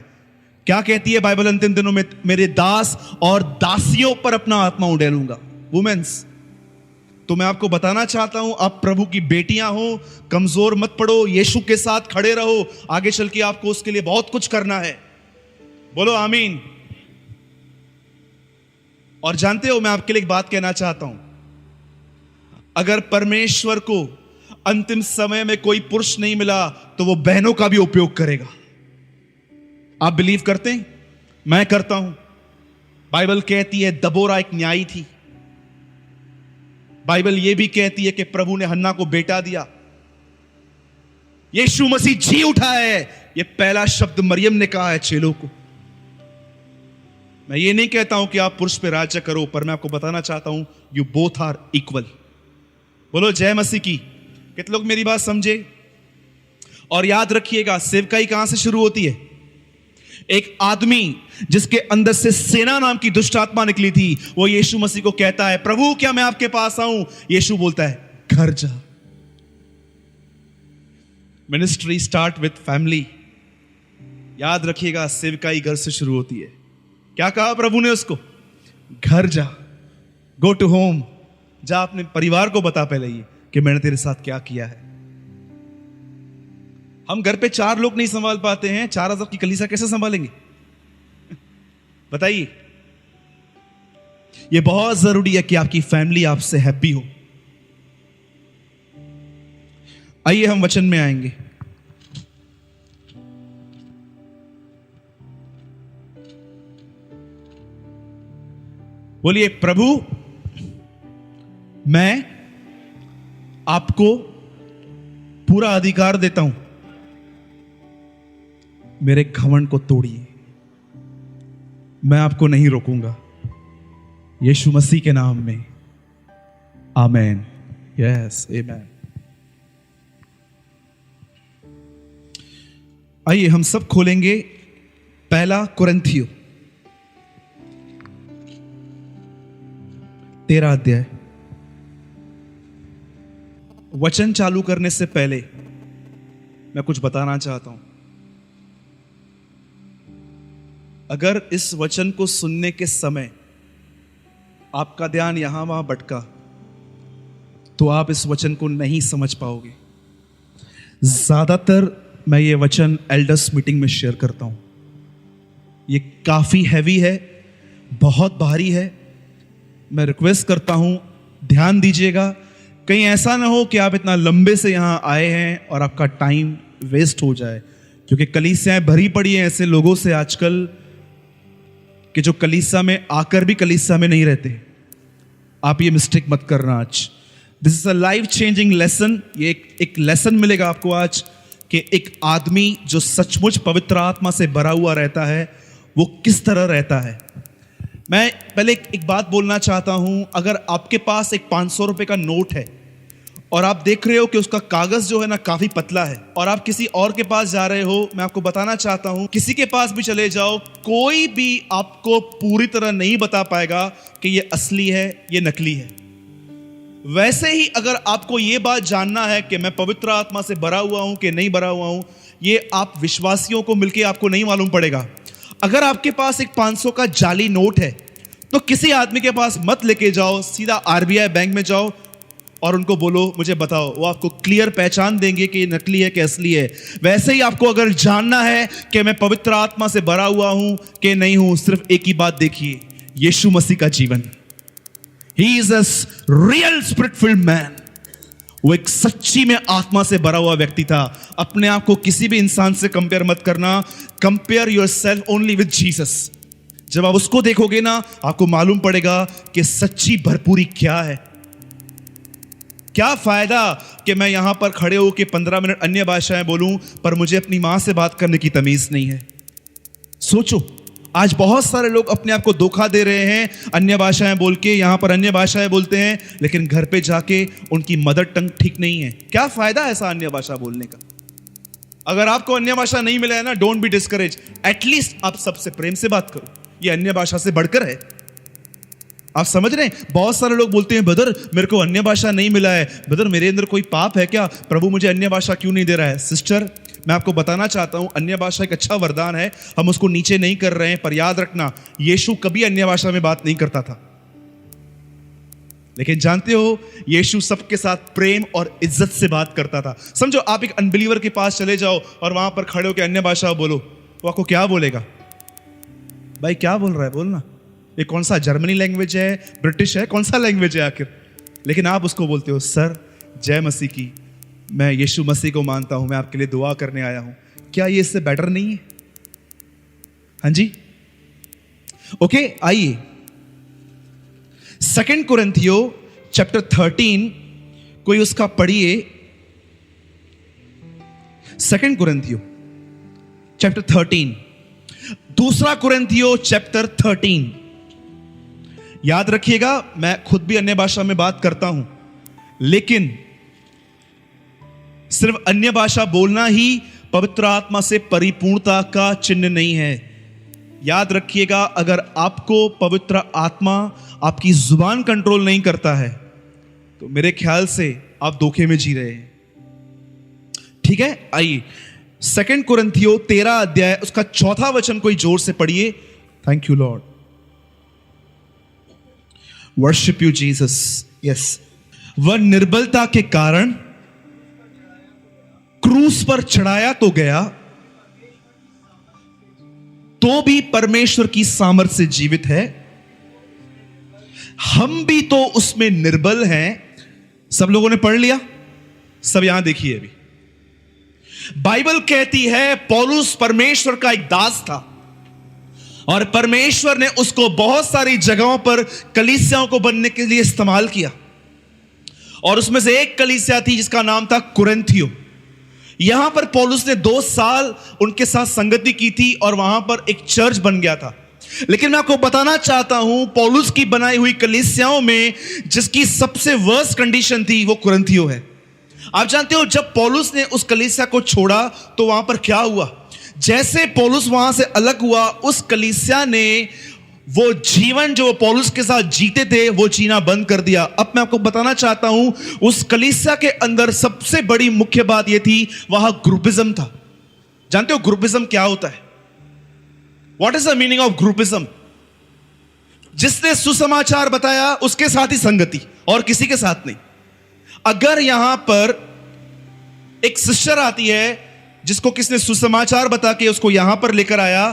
क्या कहती है बाइबल? अंतिम दिनों में मेरे दास और दासियों पर अपना आत्मा उड़ेलूंगा। वुमेन्स, तो मैं आपको बताना चाहता हूं, आप प्रभु की बेटियां हो, कमजोर मत पड़ो, यीशु के साथ खड़े रहो। आगे चल के आपको उसके लिए बहुत कुछ करना है। बोलो आमीन। और जानते हो, मैं आपके लिए एक बात कहना चाहता हूं, अगर परमेश्वर को अंतिम समय में कोई पुरुष नहीं मिला तो वो बहनों का भी उपयोग करेगा। आप बिलीव करते हैं? मैं करता हूं। बाइबल कहती है दबोरा एक न्यायी थी। बाइबल यह भी कहती है कि प्रभु ने हन्ना को बेटा दिया। यीशु मसीह जी उठा है, यह पहला शब्द मरियम ने कहा है चेलों को। मैं ये नहीं कहता हूं कि आप पुरुष पे राज्य करो, पर मैं आपको बताना चाहता हूं, यू बोथ आर इक्वल। बोलो जय मसीह की। कितने लोग मेरी बात समझे? और याद रखिएगा, सेवकाई कहां से शुरू होती है? एक आदमी जिसके अंदर से सेना नाम की दुष्ट आत्मा निकली थी, वो यीशु मसीह को कहता है, प्रभु क्या मैं आपके पास आऊं? यीशु बोलता है, घर जा। Ministry start with family. याद रखिएगा, सेवकाई घर से शुरू होती है। क्या कहा प्रभु ने उसको? घर जा, गो टू होम, जा अपने परिवार को बता पहले ये कि मैंने तेरे साथ क्या किया है। हम घर पे 4 लोग नहीं संभाल पाते हैं, 4000 की कलीसिया कैसे संभालेंगे? बताइए। ये बहुत जरूरी है कि आपकी फैमिली आपसे हैप्पी हो। आइए हम वचन में आएंगे। बोलिए, प्रभु मैं आपको पूरा अधिकार देता हूं, मेरे घमंड को तोड़िए, मैं आपको नहीं रोकूंगा। यीशु मसीह के नाम में आमेन। Yes amen. आइए हम सब खोलेंगे पहला कुरिन्थियों 13 अध्याय। वचन चालू करने से पहले मैं कुछ बताना चाहता हूं। अगर इस वचन को सुनने के समय आपका ध्यान यहां वहां भटका तो आप इस वचन को नहीं समझ पाओगे। ज्यादातर मैं ये वचन एल्डर्स मीटिंग में शेयर करता हूं। ये काफी हैवी है, बहुत भारी है। मैं रिक्वेस्ट करता हूं, ध्यान दीजिएगा। कहीं ऐसा ना हो कि आप इतना लंबे से यहां आए हैं और आपका टाइम वेस्ट हो जाए, क्योंकि कलीसियाएं भरी पड़ी हैं ऐसे लोगों से आजकल कि जो कलीसिया में आकर भी कलीसिया में नहीं रहते। आप ये मिस्टेक मत करना आज। This is a life changing lesson. ये एक लेसन मिलेगा आपको आज कि एक आदमी जो सचमुच पवित्र आत्मा से भरा हुआ रहता है वो किस तरह रहता है। मैं पहले एक बात बोलना चाहता हूं। अगर आपके पास एक 500 रुपए का नोट है और आप देख रहे हो कि उसका कागज जो है ना काफी पतला है, और आप किसी और के पास जा रहे हो, मैं आपको बताना चाहता हूं, किसी के पास भी चले जाओ, कोई भी आपको पूरी तरह नहीं बता पाएगा कि ये असली है, ये नकली है। वैसे ही अगर आपको ये बात जानना है कि मैं पवित्र आत्मा से भरा हुआ हूं कि नहीं भरा हुआ हूं, ये आप विश्वासियों को मिलके आपको नहीं मालूम पड़ेगा। अगर आपके पास एक 500 का जाली नोट है तो किसी आदमी के पास मत लेके जाओ, सीधा आरबीआई बैंक में जाओ और उनको बोलो मुझे बताओ। वो आपको क्लियर पहचान देंगे कि ये नकली है कि असली है। वैसे ही आपको अगर जानना है कि मैं पवित्र आत्मा से भरा हुआ हूं कि नहीं हूं, सिर्फ एक ही बात देखिए, यीशु मसीह का जीवन। He is a real spirit field man. वो एक सच्ची में आत्मा से भरा हुआ व्यक्ति था। अपने आप को किसी भी इंसान से कंपेयर मत करना। Compare your self only with Jesus. जब आप उसको देखोगे ना, आपको मालूम पड़ेगा कि सच्ची भरपूरी क्या है। क्या फायदा कि मैं यहां पर खड़े होकर 15 मिनट अन्य भाषाएं बोलूं पर मुझे अपनी मां से बात करने की तमीज नहीं है। सोचो, आज बहुत सारे लोग अपने आप को धोखा दे रहे हैं, अन्य भाषाएं बोल के। यहां पर अन्य भाषाएं बोलते हैं लेकिन घर पे जाके उनकी मदर टंग ठीक नहीं है। क्या फायदा ऐसा अन्य भाषा बोलने का? अगर आपको अन्य भाषा नहीं मिला है ना, डोंट बी डिस्करेज। एटलीस्ट आप सबसे प्रेम से बात करो। ये अन्य भाषा से बढ़कर है। आप समझ रहे हैं? बहुत सारे लोग बोलते हैं ब्रदर मेरे को अन्य भाषा नहीं मिला है, ब्रदर मेरे अंदर कोई पाप है क्या, प्रभु मुझे अन्य भाषा क्यों नहीं दे रहा है। सिस्टर, मैं आपको बताना चाहता हूं, अन्य भाषा एक अच्छा वरदान है, हम उसको नीचे नहीं कर रहे हैं, पर याद रखना यीशु कभी अन्य भाषा में बात नहीं करता था। लेकिन जानते हो, यीशु सबके साथ प्रेम और इज्जत से बात करता था। समझो, आप एक अनबिलीवर के पास चले जाओ और वहां पर खड़े होकर अन्य भाषा बोलो, वो आपको क्या बोलेगा? भाई क्या बोल रहा है, बोलना। ये कौन सा जर्मनी लैंग्वेज है, ब्रिटिश है, कौन सा लैंग्वेज है आखिर? लेकिन आप उसको बोलते हो सर जय मसीह की, मैं यीशु मसीह को मानता हूं, मैं आपके लिए दुआ करने आया हूं। क्या ये इससे बेटर नहीं है? हाँ जी, ओके। आइए 2 कुरिन्थियों चैप्टर 13, कोई उसका पढ़िए। 2 कुरिन्थियों चैप्टर 13, 2 कुरिन्थियों चैप्टर 13। याद रखिएगा, मैं खुद भी अन्य भाषा में बात करता हूं, लेकिन सिर्फ अन्य भाषा बोलना ही पवित्र आत्मा से परिपूर्णता का चिन्ह नहीं है। याद रखिएगा, अगर आपको पवित्र आत्मा आपकी जुबान कंट्रोल नहीं करता है तो मेरे ख्याल से आप धोखे में जी रहे हैं। ठीक है, आइए 2 कुरिन्थियों 13 अध्याय उसका 4 वचन कोई जोर से पढ़िए। Thank you Lord, worship you Jesus. Yes, वह निर्बलता के कारण क्रूस पर चढ़ाया तो गया, तो भी परमेश्वर की सामर्थ से जीवित है। हम भी तो उसमें निर्बल हैं। सब लोगों ने पढ़ लिया? सब यहां देखिए, अभी बाइबल कहती है पौलुस परमेश्वर का एक दास था और परमेश्वर ने उसको बहुत सारी जगहों पर कलीसियाओं को बनने के लिए इस्तेमाल किया, और उसमें से एक कलीसिया थी जिसका नाम था कुरिन्थियों। यहां पर पौलुस ने 2 साल उनके साथ संगति की थी और वहां पर एक चर्च बन गया था। लेकिन मैं आपको बताना चाहता हूं, पौलुस की बनाई हुई कलीसियाओं में जिसकी सबसे वर्स्ट कंडीशन थी वो कुरिन्थियों है। आप जानते हो, जब पौलुस ने उस कलीसिया को छोड़ा तो वहां पर क्या हुआ? जैसे पौलुस वहां से अलग हुआ, उस कलीसिया ने वो जीवन जो पौलुस के साथ जीते थे वो जीना बंद कर दिया। अब मैं आपको बताना चाहता हूं, उस कलीसिया के अंदर सबसे बड़ी मुख्य बात यह थी, वहां ग्रुपिज्म था। जानते हो ग्रुपिज्म क्या होता है? What is the meaning of groupism? जिसने सुसमाचार बताया उसके साथ ही संगति और किसी के साथ नहीं। अगर यहां पर एक सिस्टर आती है जिसको किसने सुसमाचार बता के उसको यहां पर लेकर आया,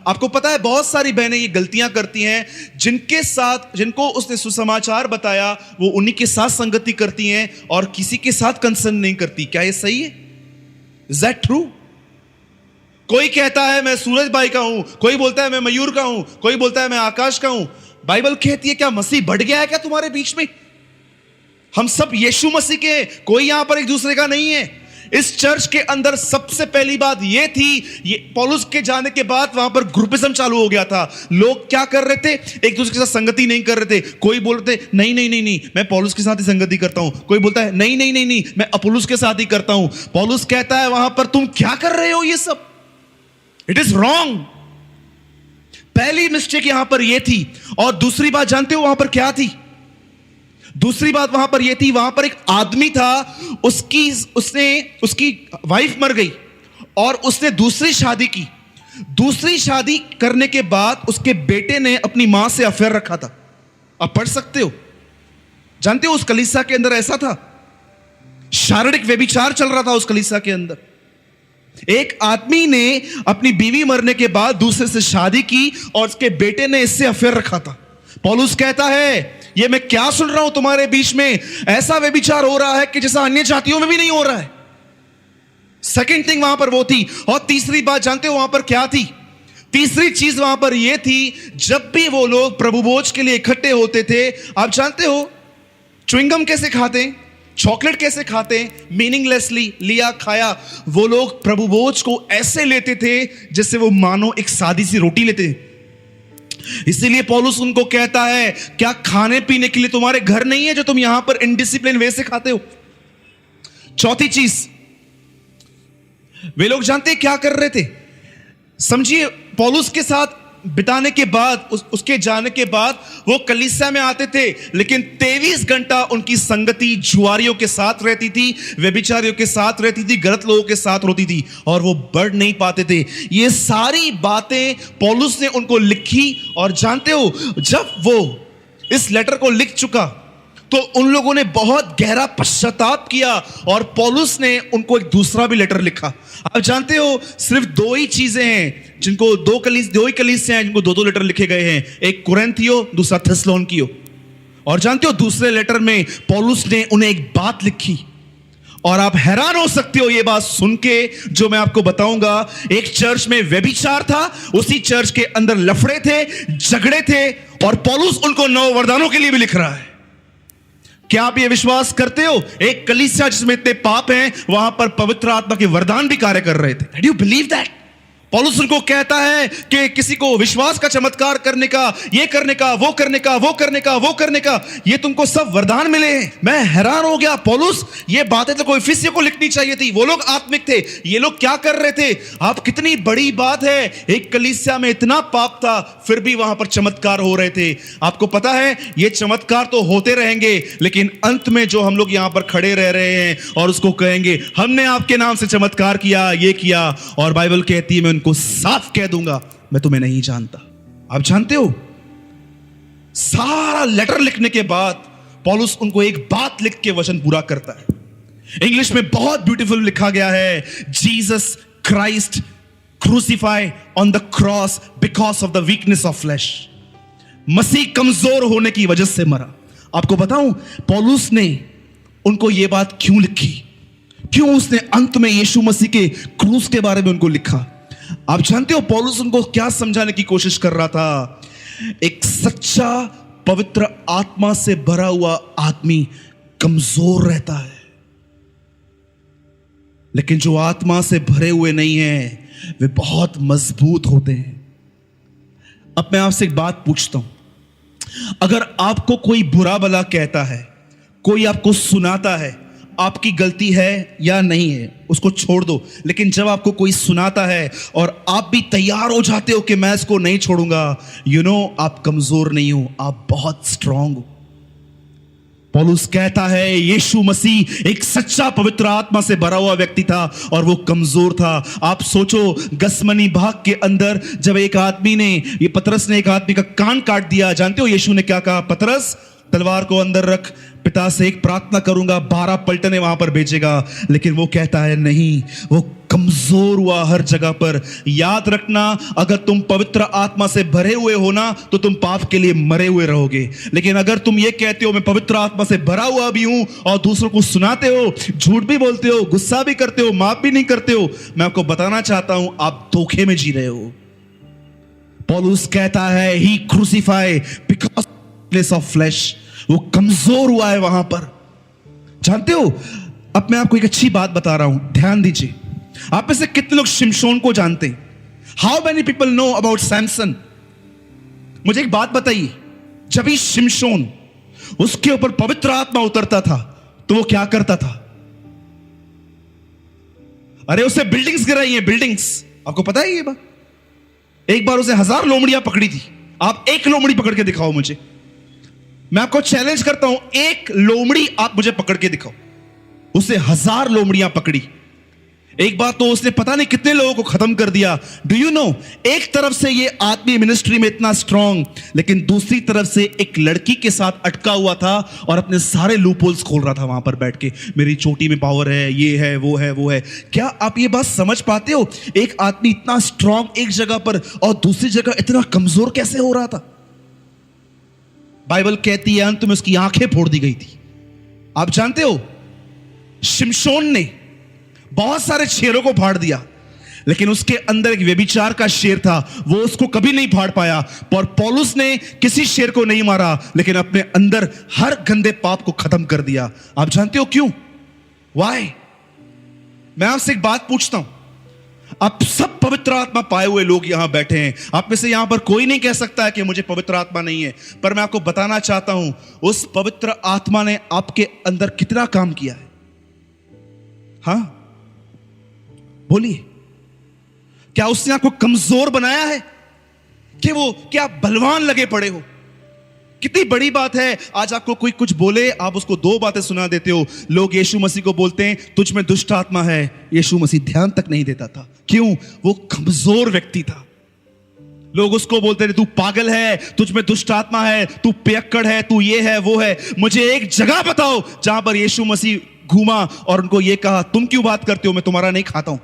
आपको पता है बहुत सारी बहनें ये गलतियां करती हैं, जिनको उसने सुसमाचार बताया वो उन्हीं के साथ संगति करती हैं और किसी के साथ कंसर्न नहीं करती। क्या ये सही है? Is that true? कोई कहता है मैं सूरज भाई का हूं, कोई बोलता है मैं मयूर का हूं, कोई बोलता है मैं आकाश का हूं। बाइबल कहती है क्या मसीह बढ़ गया है क्या तुम्हारे बीच में? हम सब यीशु मसीह के, कोई यहां पर एक दूसरे का नहीं है। इस चर्च के अंदर सबसे पहली बात यह थी, ये पौलुस के जाने के बाद वहां पर ग्रुपिज्म चालू हो गया था। लोग क्या कर रहे थे? एक दूसरे के साथ संगति नहीं कर रहे थे। कोई बोलते नहीं नहीं नहीं नहीं मैं पौलुस के साथ ही संगति करता हूं, कोई बोलता है नहीं नहीं नहीं नहीं मैं अपुल्लोस के साथ ही करता हूं। पौलुस कहता है वहां पर तुम क्या कर रहे हो ये सब? It is wrong. पहली मिस्टेक यहां पर यह थी। और दूसरी बात जानते हो वहां पर क्या थी? दूसरी बात वहां पर यह थी, वहां पर एक आदमी था, उसकी वाइफ मर गई और उसने दूसरी शादी की। दूसरी शादी करने के बाद उसके बेटे ने अपनी मां से अफेयर रखा था। आप पढ़ सकते हो, जानते हो उस कलीसिया के अंदर ऐसा था, शारीरिक व्यभिचार चल रहा था उस कलीसिया के अंदर। एक आदमी ने अपनी बीवी मरने के बाद दूसरे से शादी की और उसके बेटे ने इससे अफेयर रखा था। पौलुस कहता है ये मैं क्या सुन रहा हूं तुम्हारे बीच में, ऐसा व्यभिचार हो रहा है कि जैसा अन्य जातियों में भी नहीं हो रहा है। सेकंड थिंग वहां पर वो थी। और तीसरी बात जानते हो वहां पर क्या थी? तीसरी चीज वहां पर यह थी, जब भी वो लोग प्रभु भोज के लिए इकट्ठे होते थे, आप जानते हो च्युइंगम कैसे खाते हैं, चॉकलेट कैसे खाते हैं, मीनिंगलेसली लिया खाया। वो लोग प्रभु भोज को ऐसे लेते थे जैसे वो मानो एक सादी सी रोटी लेते थे। इसीलिए पौलुस उनको कहता है क्या खाने पीने के लिए तुम्हारे घर नहीं है जो तुम यहां पर इनडिसिप्लिन वे से खाते हो? चौथी चीज, वे लोग जानते हैं क्या कर रहे थे? समझिए, पौलुस के साथ बिताने के बाद, उसके जाने के बाद वो कलीसिया में आते थे, लेकिन 23 घंटा उनकी संगति जुआरियों के साथ रहती थी, व्यभिचारियों के साथ रहती थी, गलत लोगों के साथ होती थी, और वो बढ़ नहीं पाते थे। ये सारी बातें पौलुस ने उनको लिखी। और जानते हो जब वो इस लेटर को लिख चुका तो उन लोगों ने बहुत गहरा पश्चाताप किया और पौलुस ने उनको एक दूसरा भी लेटर लिखा। आप जानते हो सिर्फ दो ही चीजें हैं जिनको दो ही कलीसियां हैं जिनको दो लेटर लिखे गए हैं, एक कुरिन्थियो, दूसरा थिस्सलुनीकियों। और जानते हो दूसरे लेटर में पौलुस ने उन्हें एक बात लिखी, और आप हैरान हो सकते हो ये बात सुन के जो मैं आपको बताऊंगा। एक चर्च में व्यभिचार था, उसी चर्च के अंदर लफड़े थे, झगड़े थे, और पौलुस उनको 9 वरदानों के लिए भी लिख रहा है। क्या आप ये विश्वास करते हो? एक कलीसिया जिसमें इतने पाप हैं, वहां पर पवित्र आत्मा के वरदान भी कार्य कर रहे थे। Do you believe that? पौलुस उनको कहता है कि किसी को विश्वास का चमत्कार करने का, ये करने का, वो करने का, वो करने का, वो करने का, ये तुमको सब वरदान मिले हैं। मैं हैरान हो गया, पौलुस ये बातें तो कोई इफिसियों को लिखनी चाहिए थी, वो लोग आत्मिक थे, ये लोग क्या कर रहे थे? आप कितनी बड़ी बात है, एक कलीसिया में इतना पाप था फिर भी वहां पर चमत्कार हो रहे थे। आपको पता है ये चमत्कार तो होते रहेंगे, लेकिन अंत में जो हम लोग यहां पर खड़े रह रहे हैं और उसको कहेंगे हमने आपके नाम से चमत्कार किया, ये किया, और बाइबल कहती है मैं को साफ कह दूंगा मैं तुम्हें नहीं जानता। आप जानते हो सारा लेटर लिखने के बाद पौलुस उनको एक बात लिख के वचन पूरा करता है। इंग्लिश में बहुत ब्यूटीफुल लिखा गया है, Jesus Christ crucified on the cross because of the weakness of flesh. मसीह कमजोर होने की वजह से मरा। आपको बताऊं पौलुस ने उनको यह बात क्यों लिखी, क्यों उसने अंत में यीशु मसीह के क्रूस के बारे में उनको लिखा? आप जानते हो पौलुस उनको क्या समझाने की कोशिश कर रहा था? एक सच्चा पवित्र आत्मा से भरा हुआ आदमी कमजोर रहता है, लेकिन जो आत्मा से भरे हुए नहीं हैं वे बहुत मजबूत होते हैं। अब मैं आपसे एक बात पूछता हूं, अगर आपको कोई बुरा भला कहता है, कोई आपको सुनाता है, आपकी गलती है या नहीं है उसको छोड़ दो, लेकिन जब आपको कोई सुनाता है और आप भी तैयार हो जाते हो कि मैं इसको नहीं छोड़ूंगा, आप कमजोर नहीं हो, आप बहुत स्ट्रांग हो। पौलुस कहता है यीशु मसीह एक सच्चा पवित्र आत्मा से भरा हुआ व्यक्ति था और वो कमजोर था। आप सोचो गसमनी बाग के अंदर जब एक आदमी ने, ये पतरस ने एक आदमी का कान काट दिया, जानते हो यीशु ने क्या कहा? पतरस तलवार को अंदर रख, पिता से एक प्रार्थना करूंगा, 12 पलटने वहां पर भेजेगा। लेकिन वो कहता है नहीं, वो कमजोर हुआ हर जगह पर। याद रखना, अगर तुम पवित्र आत्मा से भरे हुए हो ना तो तुम पाप के लिए मरे हुए रहोगे, लेकिन अगर तुम ये कहते हो मैं पवित्र आत्मा से भरा हुआ भी हूं और दूसरों को सुनाते हो, झूठ भी बोलते हो, गुस्सा भी करते हो, माफ भी नहीं करते हो, मैं आपको बताना चाहता हूं आप धोखे में जी रहे हो। पौलुस कहता है ही crucify because place of flash, वो कमजोर हुआ है वहां पर। जानते हो, अब मैं आपको एक अच्छी बात बता रहा हूं, ध्यान दीजिए। आप में से कितने लोग शिमशोन को जानते हैं? How many people know about Samson? मुझे एक बात बताइए, जब ही शिमशोन उसके ऊपर पवित्र आत्मा उतरता था तो वो क्या करता था? अरे उसे बिल्डिंग्स गिराई है, बिल्डिंग्स। आपको पता है ये बात? एक बार उसे 1000 लोमड़ियां पकड़ी थी। आप एक लोमड़ी पकड़ के दिखाओ मुझे, मैं आपको चैलेंज करता हूं, एक लोमड़ी आप मुझे पकड़ के दिखाओ। उसे 1000 लोमड़ियां पकड़ी। एक बार तो उसने पता नहीं कितने लोगों को खत्म कर दिया। डू यू नो, एक तरफ से ये आदमी मिनिस्ट्री में इतना स्ट्रांग, लेकिन दूसरी तरफ से एक लड़की के साथ अटका हुआ था और अपने सारे लूपहोल्स खोल रहा था वहां पर बैठ के। मेरी चोटी में पावर है, ये है, वो है, वो है। क्या आप ये बात समझ पाते हो? एक आदमी इतना स्ट्रांग एक जगह पर और दूसरी जगह इतना कमजोर कैसे हो रहा था? बाइबल कहती है अंत में उसकी आंखें फोड़ दी गई थी। आप जानते हो, शिमशोन ने बहुत सारे शेरों को फाड़ दिया, लेकिन उसके अंदर एक व्यभिचार का शेर था, वो उसको कभी नहीं फाड़ पाया। और पौलुस ने किसी शेर को नहीं मारा, लेकिन अपने अंदर हर गंदे पाप को खत्म कर दिया। आप जानते हो क्यों? वाई? मैं आपसे एक बात पूछता हूं। आप सब पवित्र आत्मा पाए हुए लोग यहां बैठे हैं, आप में से यहां पर कोई नहीं कह सकता है कि मुझे पवित्र आत्मा नहीं है, पर मैं आपको बताना चाहता हूं, उस पवित्र आत्मा ने आपके अंदर कितना काम किया है। हाँ, बोलिए, क्या उसने आपको कमजोर बनाया है कि वो क्या बलवान लगे पड़े हो? कितनी बड़ी बात है। आज आपको कोई कुछ बोले, आप उसको दो बातें सुना देते हो। लोग यीशु मसीह को बोलते हैं तुझ में दुष्ट आत्मा है, यीशु मसीह ध्यान तक नहीं देता था। क्यों? वो कमजोर व्यक्ति था। लोग उसको बोलते थे तू पागल है, तुझ में दुष्ट आत्मा है, तू पियक्कड़ है, तू ये है, वो है। मुझे एक जगह बताओ जहां पर यीशु मसीह घूमा और उनको ये कहा तुम क्यों बात करते हो, मैं तुम्हारा नहीं खाता हूं।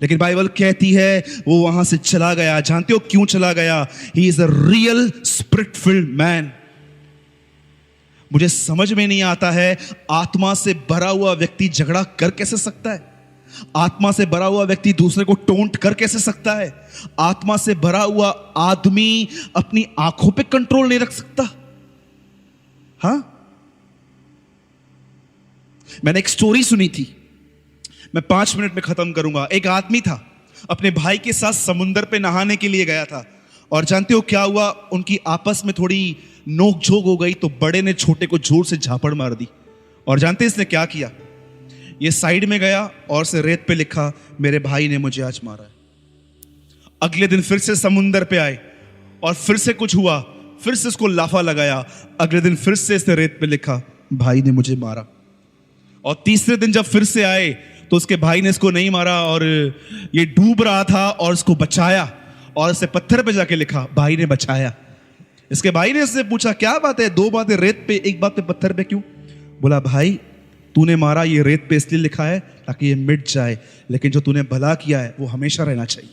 लेकिन बाइबल कहती है वो वहां से चला गया। जानते हो क्यों चला गया? He is a real spirit field man. मुझे समझ में नहीं आता है, आत्मा से भरा हुआ व्यक्ति झगड़ा कर कैसे सकता है? आत्मा से भरा हुआ व्यक्ति दूसरे को टोंट कर कैसे सकता है? आत्मा से भरा हुआ आदमी अपनी आंखों पे कंट्रोल नहीं रख सकता। हाँ, मैंने एक स्टोरी सुनी थी, मैं 5 मिनट में खत्म करूंगा। एक आदमी था, अपने भाई के साथ समुंदर पे नहाने के लिए गया था, और जानते हो क्या हुआ? उनकी आपस में थोड़ी नोक झोंक हो गई, तो बड़े ने छोटे को जोर से झापड़ मार दी। और जानते इसने क्या किया? ये साइड में गया और से रेत पे लिखा मेरे भाई ने मुझे आज मारा है। अगले दिन फिर से समुंदर पे आए और फिर से कुछ हुआ, फिर से इसको लाफा लगाया। अगले दिन फिर से इसने रेत पे लिखा भाई ने मुझे मारा। और तीसरे दिन जब फिर से आए तो उसके भाई ने इसको नहीं मारा और ये डूब रहा था और इसको बचाया, और इसे पत्थर पे जाके लिखा भाई ने बचाया। इसके भाई ने इससे पूछा क्या बात है, 2 बातें रेत पे, 1 बात पे पत्थर पे क्यों? बोला भाई तूने मारा ये रेत पे इसलिए लिखा है ताकि ये मिट जाए, लेकिन जो तूने भला किया है वो हमेशा रहना चाहिए।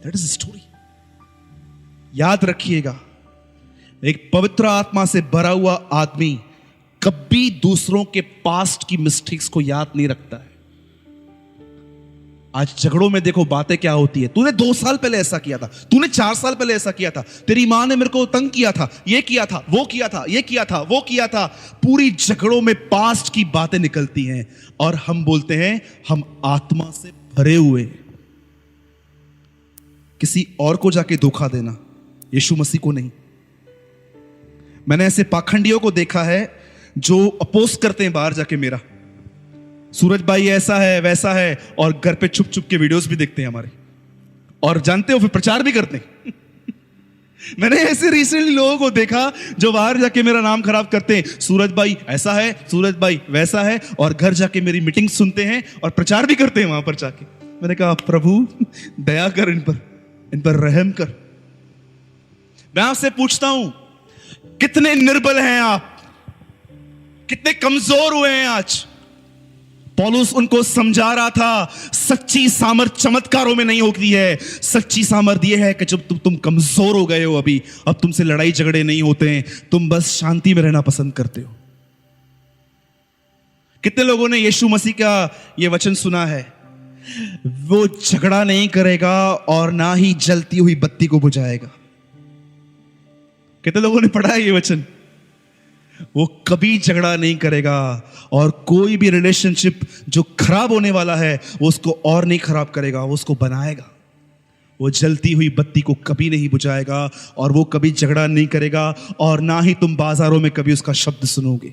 That is story. याद रखिएगा, एक पवित्र आत्मा से भरा हुआ आदमी कभी दूसरों के पास्ट की मिस्टेक्स को याद नहीं रखता है। आज झगड़ों में देखो बातें क्या होती है, तूने 2 साल पहले ऐसा किया था, तूने 4 साल पहले ऐसा किया था, तेरी मां ने मेरे को तंग किया था, ये किया था, वो किया था, ये किया था, वो किया था। पूरी झगड़ों में पास्ट की बातें निकलती हैं और हम बोलते हैं हम आत्मा से भरे हुए। किसी और को जाके धोखा देना, यीशु मसीह को नहीं। मैंने ऐसे पाखंडियों को देखा है जो अपोज करते हैं बाहर जाके, मेरा सूरज भाई ऐसा है वैसा है, और घर पे छुप छुप के वीडियोस भी देखते हैं हमारे, और जानते हो फिर प्रचार भी करते हैं। मैंने ऐसे रिसेंटली लोगों को देखा जो बाहर जाके मेरा नाम खराब करते हैं, सूरज भाई ऐसा है, सूरज भाई वैसा है, और घर जाके मेरी मीटिंग सुनते हैं और प्रचार भी करते हैं वहां पर जाके। मैंने कहा प्रभु दया कर, इन पर रहम कर। मैं आपसे पूछता हूं कितने निर्बल हैं आप, कितने कमजोर हुए हैं आज। पौलुस उनको समझा रहा था सच्ची सामर्थ चमत्कारों में नहीं होती है, सच्ची सामर्थ यह है कि जब तुम कमजोर हो गए हो, अभी अब तुमसे लड़ाई झगड़े नहीं होते हैं, तुम बस शांति में रहना पसंद करते हो। कितने लोगों ने यीशु मसीह का यह वचन सुना है, वो झगड़ा नहीं करेगा और ना ही जलती हुई बत्ती को बुझाएगा। कितने लोगों ने पढ़ा है ये वचन? वो कभी झगड़ा नहीं करेगा और कोई भी रिलेशनशिप जो खराब होने वाला है वो उसको और नहीं खराब करेगा, वो उसको बनाएगा। वो जलती हुई बत्ती को कभी नहीं बुझाएगा और वो कभी झगड़ा नहीं करेगा, और ना ही तुम बाजारों में कभी उसका शब्द सुनोगे।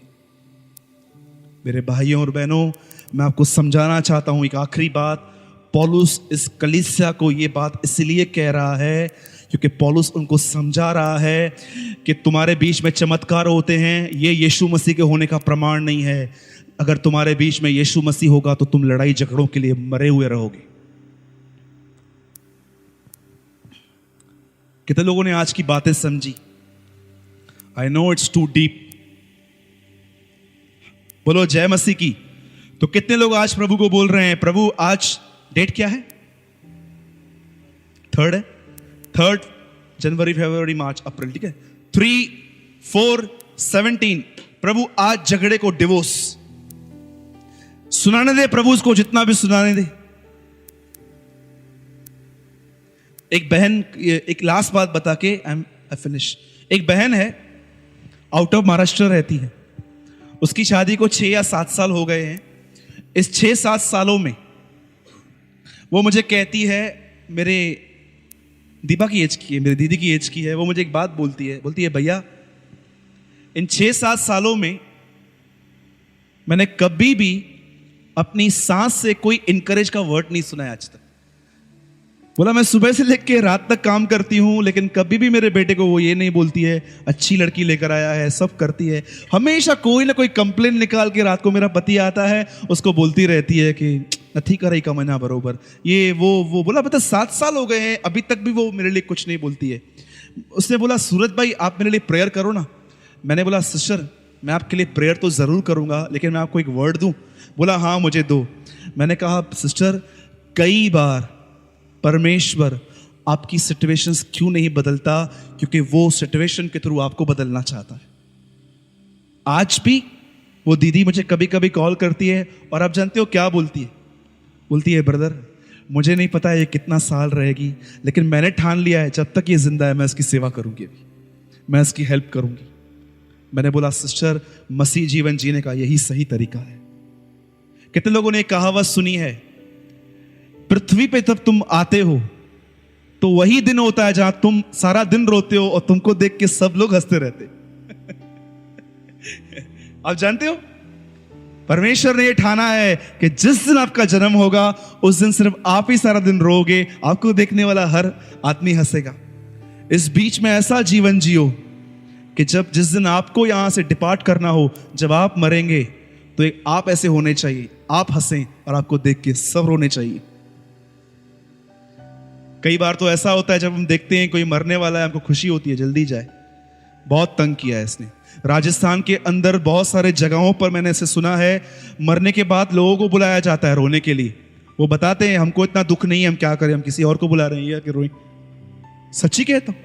मेरे भाइयों और बहनों, मैं आपको समझाना चाहता हूं एक आखिरी बात। पौलुस इस कलीसिया को ये बात इसलिए कह रहा है क्योंकि पौलुस उनको समझा रहा है कि तुम्हारे बीच में चमत्कार होते हैं, ये यीशु मसीह के होने का प्रमाण नहीं है। अगर तुम्हारे बीच में यीशु मसीह होगा तो तुम लड़ाई झगड़ों के लिए मरे हुए रहोगे। कितने लोगों ने आज की बातें समझी? I know it's too deep. बोलो जय मसीह की। तो कितने लोग आज प्रभु को बोल रहे हैं, प्रभु आज डेट क्या है? 3 है। 3 जनवरी, फरवरी, मार्च, अप्रैल, ठीक है। 3, 4, 17। प्रभु आज झगड़े को डिवोर्स सुनाने दे, प्रभु उसको जितना भी सुनाने दे। एक बहन, एक लास्ट बात बता के आई फिनिश। एक बहन है, आउट ऑफ महाराष्ट्र रहती है। उसकी शादी को 6 या 7 साल हो गए हैं। इस 6-7 सालों में वो मुझे कहती है, मेरे दीपा की एज की है, मेरी दीदी की एज की है। वो मुझे एक बात बोलती है भैया इन 6-7 सालों में मैंने कभी भी अपनी सांस से कोई इनकरेज का वर्ड नहीं सुना है आज तक। बोला मैं सुबह से लेकर रात तक काम करती हूं, लेकिन कभी भी मेरे बेटे को वो ये नहीं बोलती है अच्छी लड़की लेकर आया है, सब करती है। हमेशा कोई ना कोई कंप्लेन निकाल के रात को मेरा पति आता है, उसको बोलती रहती है कि नथी कर रही कमना बरोबर, ये वो। बोला बता 7 साल हो गए हैं, अभी तक भी वो मेरे लिए कुछ नहीं बोलती है। उसने बोला सूरज भाई आप मेरे लिए प्रेयर करो ना। मैंने बोला सिस्टर मैं आपके लिए प्रेयर तो जरूर करूंगा, लेकिन मैं आपको एक वर्ड दूं? बोला हाँ मुझे दो। मैंने कहा सिस्टर कई बार परमेश्वर आपकी सिचुएशंस क्यों नहीं बदलता? क्योंकि वो सिचुएशन के थ्रू आपको बदलना चाहता है। आज भी वो दीदी मुझे कभी कभी कॉल करती है और आप जानते हो क्या बोलती है? बोलती है ब्रदर मुझे नहीं पता ये कितना साल रहेगी, लेकिन मैंने ठान लिया है जब तक ये जिंदा है मैं इसकी सेवा करूंगी, अभी मैं इसकी हेल्प करूंगी। मैंने बोला सिस्टर मसीह जीवन जीने का यही सही तरीका है। कितने लोगों ने एक कहावत सुनी है, पृथ्वी पे जब तुम आते हो तो वही दिन होता है जहां तुम सारा दिन रोते हो और तुमको देख के सब लोग हंसते रहते। आप जानते हो परमेश्वर ने यह ठाना है कि जिस दिन आपका जन्म होगा उस दिन सिर्फ आप ही सारा दिन रोगे, आपको देखने वाला हर आदमी हंसेगा। इस बीच में ऐसा जीवन जियो कि जब जिस दिन आपको यहां से डिपार्ट करना हो, जब आप मरेंगे तो एक आप ऐसे होने चाहिए, आप हंसें और आपको देख के सब रोने चाहिए। कई बार तो ऐसा होता है जब हम देखते हैं कोई मरने वाला है, हमको खुशी होती है जल्दी जाए। बहुत तंग किया है इसने। राजस्थान के अंदर बहुत सारे जगहों पर मैंने ऐसे सुना है, मरने के बाद लोगों को बुलाया जाता है रोने के लिए। वो बताते हैं हमको इतना दुख नहीं है, हम क्या करें, हम किसी और को बुला रहे हैं या कि रोएं। सच्ची कहता हूं,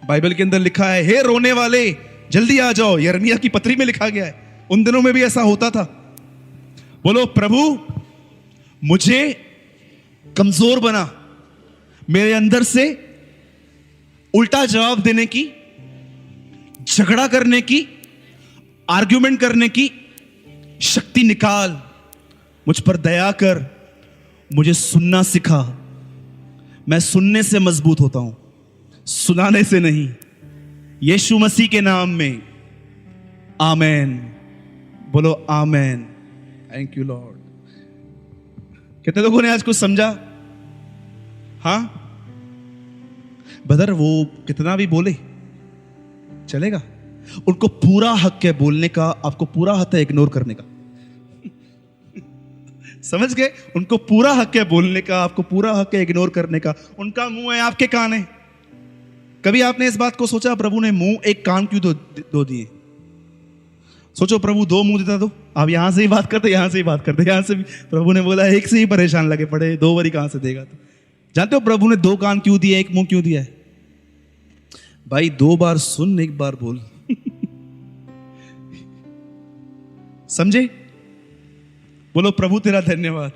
बाइबल के अंदर लिखा है हे रोने वाले जल्दी आ जाओ। यिर्मयाह की पत्री में लिखा गया है, उन दिनों में भी ऐसा होता था। बोलो प्रभु मुझे कमजोर बना, मेरे अंदर से उल्टा जवाब देने की, झगड़ा करने की, आर्ग्यूमेंट करने की शक्ति निकाल। मुझ पर दया कर, मुझे सुनना सिखा। मैं सुनने से मजबूत होता हूं, सुनाने से नहीं। यीशु मसीह के नाम में आमेन। बोलो आमेन। Thank you Lord. कितने लोगों ने आज कुछ समझा? हाँ ब्रदर वो कितना भी बोले चलेगा, उनको पूरा हक है बोलने का, आपको पूरा हक है इग्नोर करने का। समझ गए? उनको पूरा हक है बोलने का, आपको पूरा हक है इग्नोर करने का। उनका मुंह है, आपके कान है। कभी आपने इस बात को सोचा प्रभु ने मुंह एक कान क्यों दो दिए? सोचो प्रभु 2 मुंह देता तो आप यहां से ही बात करते, यहां से ही बात करते, यहां से भी। प्रभु ने बोला एक से ही परेशान लगे पड़े, 2 बारी कहां से देगा? तो जानते हो प्रभु ने 2 कान क्यों दिए, 1 मुंह क्यों दिया है? भाई 2 बार सुन, 1 बार बोल। समझे? बोलो प्रभु तेरा धन्यवाद।